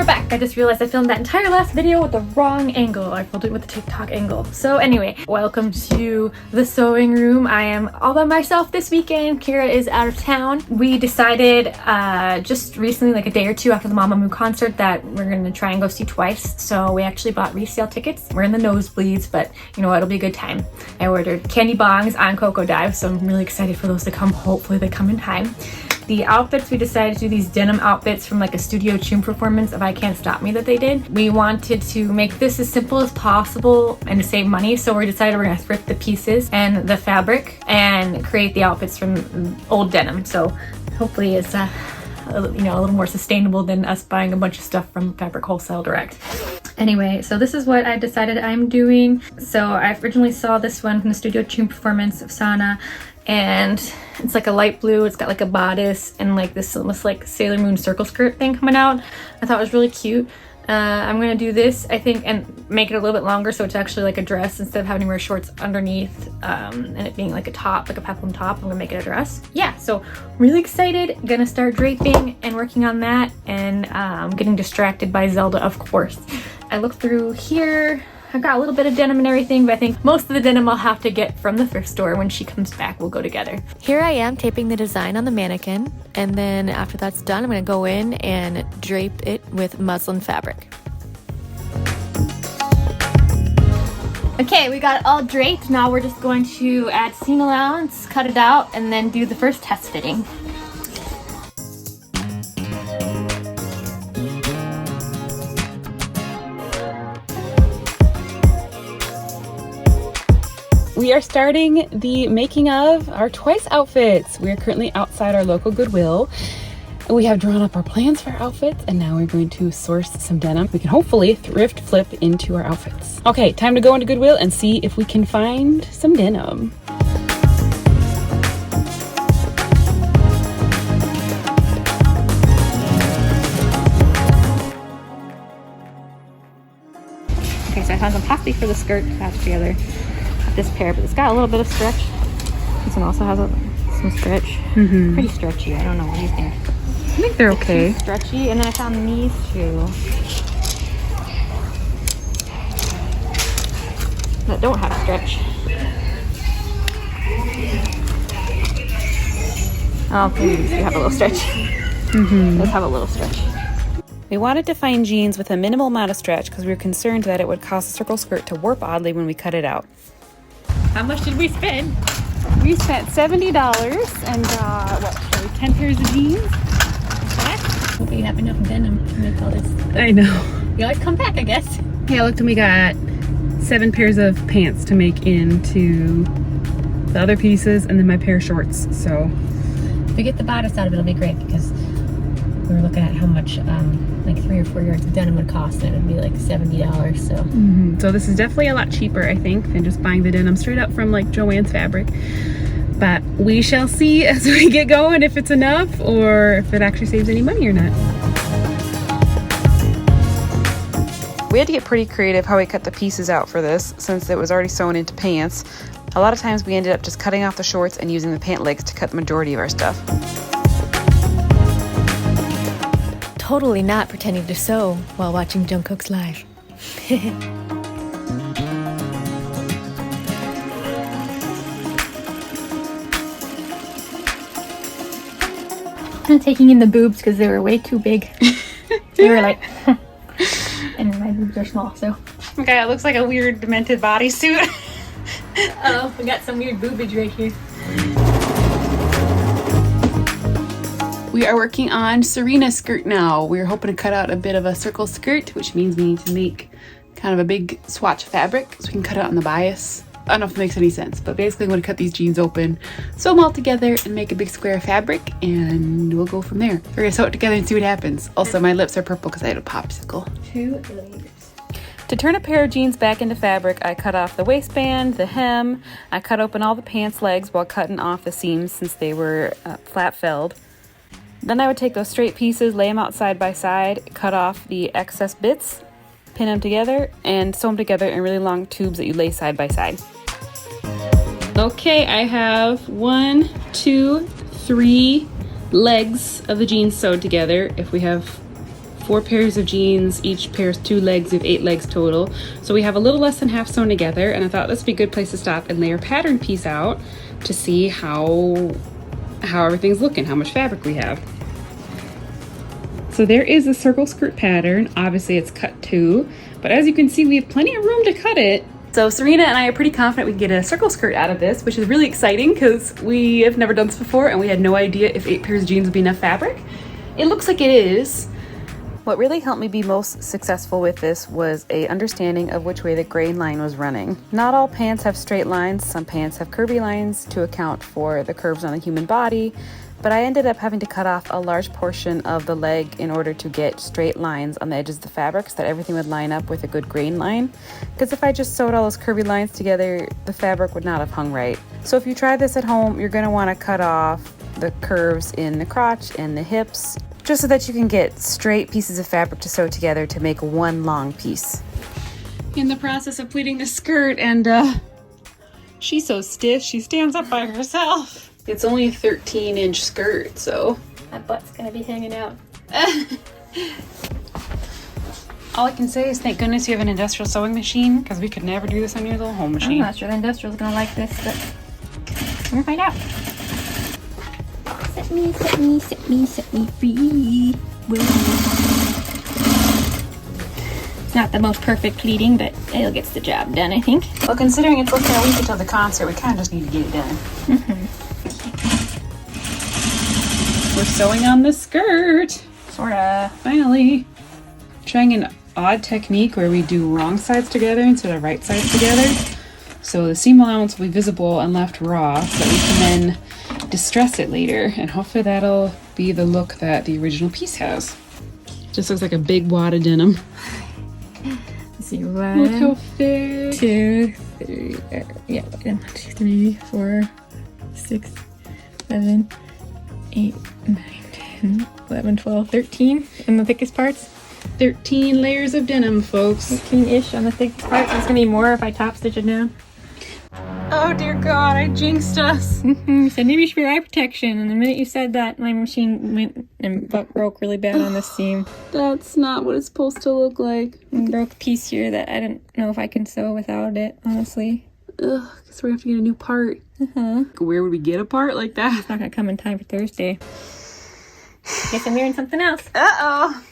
we're back. I just realized I filmed that entire last video with the wrong angle. I filmed it with the TikTok angle. So anyway, welcome to the sewing room. I am all by myself this weekend. Kira is out of town. We decided just recently, like a day or two after the Mamamoo concert, that we're gonna try and go see Twice. So we actually bought resale tickets. We're in the nosebleeds, but you know what, it'll be a good time. I ordered candy bongs on Cocoa Dive, so I'm really excited for those to come. Hopefully they come in time. The outfits, we decided to do these denim outfits from like a Studio Tune performance of I Can't Stop Me that they did. We wanted to make this as simple as possible and to save money, so we decided we're gonna thrift the pieces and the fabric and create the outfits from old denim. So hopefully it's a little more sustainable than us buying a bunch of stuff from Fabric Wholesale Direct. Anyway, so this is what I decided I'm doing. So I originally saw this one from the Studio Tune performance of Sana, and it's like a light blue. It's got like a bodice and like this almost like Sailor Moon circle skirt thing coming out. I thought it was really cute. I'm gonna do this, I think, and make it a little bit longer so it's actually like a dress instead of having to wear shorts underneath and it being like a top, like a peplum top. I'm gonna make it a dress. Yeah, so really excited. Gonna start draping and working on that, and getting distracted by Zelda, of course. I looked through here. I've got a little bit of denim and everything, but I think most of the denim I'll have to get from the thrift store. When she comes back, we'll go together. Here I am taping the design on the mannequin, and then after that's done, I'm gonna go in and drape it with muslin fabric. Okay, we got it all draped. Now we're just going to add seam allowance, cut it out, and then do the first test fitting. We are starting the making of our Twice outfits. We are currently outside our local Goodwill. We have drawn up our plans for our outfits, and now we're going to source some denim we can hopefully thrift flip into our outfits. Okay, time to go into Goodwill and see if we can find some denim. Okay, so I found some plastic for the skirt to patch together. This pair, but it's got a little bit of stretch. This one also has some stretch. Pretty stretchy. I don't know. What do you think? I think they're okay. Stretchy, and then I found these two that don't have stretch. Oh, maybe these do have a little stretch. Those have a little stretch. We wanted to find jeans with a minimal amount of stretch because we were concerned that it would cause the circle skirt to warp oddly when we cut it out. How much did we spend? We spent $70 and what, 10 pairs of jeans? Hopefully you have enough denim to make all this. I know. You always come back, I guess. Yeah, look, and we got 7 pairs of pants to make into the other pieces, and then my pair of shorts. So if we get the bodice out of it, it'll be great, because we were looking at how much like 3 or 4 yards of denim would cost, and it would be like $70. So so this is definitely a lot cheaper, I think, than just buying the denim straight up from like Joann's fabric. But we shall see as we get going if it's enough or if it actually saves any money or not. We had to get pretty creative how we cut the pieces out for this, since it was already sewn into pants. A lot of times we ended up just cutting off the shorts and using the pant legs to cut the majority of our stuff. Totally not pretending to sew while watching Jungkook's live. I'm taking in the boobs because they were way too big. They were like, and my boobs are small, so. Okay, it looks like a weird demented bodysuit. Oh, we got some weird boobage right here. We are working on Serena's skirt now. We're hoping to cut out a bit of a circle skirt, which means we need to make kind of a big swatch fabric so we can cut it out on the bias. I don't know if it makes any sense, but basically I'm going to cut these jeans open, sew them all together, and make a big square of fabric, and we'll go from there. We're going to sew it together and see what happens. Also, my lips are purple because I had a popsicle. 2 layers. To turn a pair of jeans back into fabric, I cut off the waistband, the hem. I cut open all the pants legs while cutting off the seams since they were flat felled. Then I would take those straight pieces, lay them out side by side, cut off the excess bits, pin them together, and sew them together in really long tubes that you lay side by side. Okay, I have 1, 2, 3 legs of the jeans sewed together. If we have 4 pairs of jeans, each pair is 2 legs, we have 8 legs total. So we have a little less than half sewn together, and I thought this would be a good place to stop and lay our pattern piece out to see how everything's looking, how much fabric we have. So there is a circle skirt pattern. Obviously it's cut 2, but as you can see, we have plenty of room to cut it. So Serena and I are pretty confident we can get a circle skirt out of this, which is really exciting because we have never done this before and we had no idea if 8 pairs of jeans would be enough fabric. It looks like it is. What really helped me be most successful with this was a understanding of which way the grain line was running. Not all pants have straight lines, some pants have curvy lines to account for the curves on the human body, but I ended up having to cut off a large portion of the leg in order to get straight lines on the edges of the fabric so that everything would line up with a good grain line. Because if I just sewed all those curvy lines together, the fabric would not have hung right. So if you try this at home, you're going to want to cut off the curves in the crotch and the hips, just so that you can get straight pieces of fabric to sew together to make one long piece. In the process of pleating the skirt, and she's so stiff, she stands up by herself. It's only a 13-inch skirt, so My butt's gonna be hanging out. all I can say is thank goodness you have an industrial sewing machine, because we could never do this on your little home I'm machine. not sure the industrial's gonna like this, but we're gonna find out. Set me free. It's not the most perfect pleating, but it gets the job done, I think. Well, considering it's less than a week until the concert, we kind of just need to get it done. We're sewing on the skirt. Sorta. Finally. Trying an odd technique where we do wrong sides together instead of right sides together. So the seam allowance will be visible and left raw so that we can then distress it later. And hopefully that'll be the look that the original piece has. Just looks like a big wad of denim. Let's see, Look how 1, thick. 2, 3, yeah, 1, 2, 3, 4, 6, 7, 8, 9, 10, 11, 12, 13 in the thickest parts. 13 layers of denim, folks. 15-ish on the thickest parts. It's gonna be more if I top stitch it down. Oh dear God, I jinxed us. You said maybe you should wear eye protection, and the minute you said that, my machine went and broke really bad on this seam. That's not what it's supposed to look like. And broke a piece here that I don't know if I can sew without it, honestly. Ugh, guess we're gonna have to get a new part. Where would we get a part like that? It's not gonna come in time for Thursday. Guess I'm wearing something else. Uh-oh.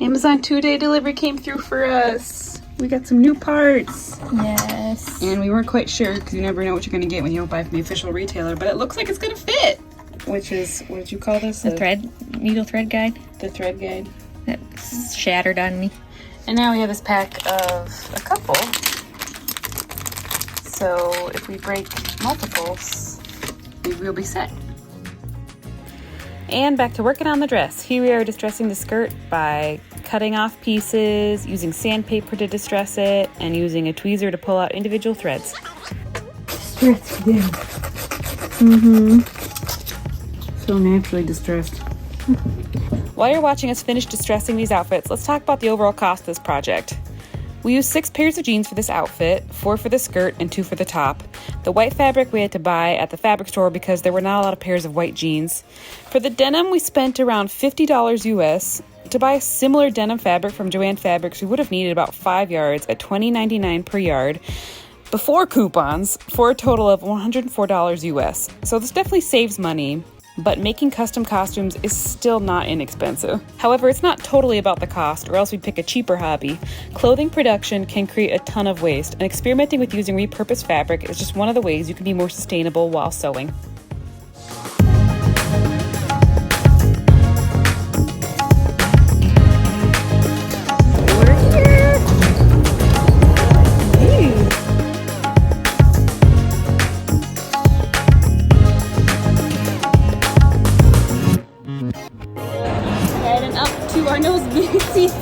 Amazon 2-day delivery came through for us. We got some new parts. Yes. And we weren't quite sure because you never know what you're going to get when you don't buy from the official retailer, but it looks like it's going to fit. Which is, what did you call this? The needle thread guide. The thread guide. That shattered on me. And now we have this pack of a couple. So if we break multiples, we will be set. And back to working on the dress. Here we are distressing the skirt by cutting off pieces, using sandpaper to distress it, and using a tweezer to pull out individual threads. Distressed, yeah. So naturally distressed. While you're watching us finish distressing these outfits, let's talk about the overall cost of this project. We used 6 pairs of jeans for this outfit, 4 for the skirt and 2 for the top. The white fabric we had to buy at the fabric store because there were not a lot of pairs of white jeans. For the denim, we spent around $50 US. To buy similar denim fabric from Joann Fabrics, we would have needed about 5 yards at $20.99 per yard before coupons for a total of $104 US. So this definitely saves money. But making custom costumes is still not inexpensive. However, it's not totally about the cost, or else we'd pick a cheaper hobby. Clothing production can create a ton of waste, and experimenting with using repurposed fabric is just one of the ways you can be more sustainable while sewing. Heading up to our nosebleed seats.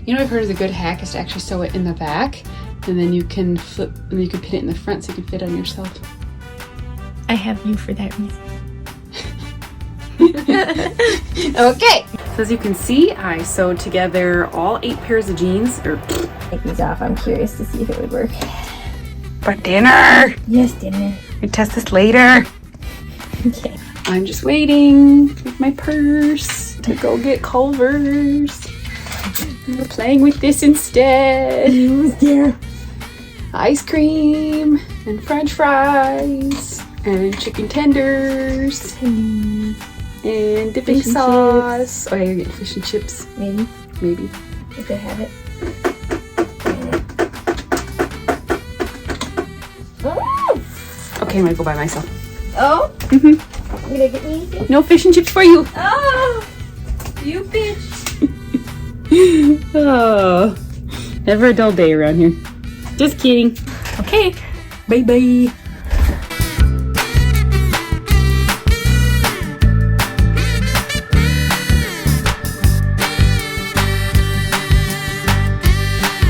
You know what I've heard is a good hack is to actually sew it in the back, and then you can flip, and you can pin it in the front so you can fit on yourself. I have you for that reason. Okay. So as you can see, I sewed together all 8 pairs of jeans. Take these off. I'm curious to see if it would work. For dinner! Yes, dinner. We test this later. Okay. I'm just waiting with my purse to go get Culver's. We're playing with this instead. Who's there? Ice cream and French fries and chicken tenders and dipping Fish and sauce. Oh yeah, you're getting fish and chips. Maybe. Maybe. If they have it. Okay, I'm gonna go by myself. Oh? Mm-hmm. You gonna get me anything? No fish and chips for you. Oh! You bitch! Oh, never a dull day around here. Just kidding. Okay. Bye bye.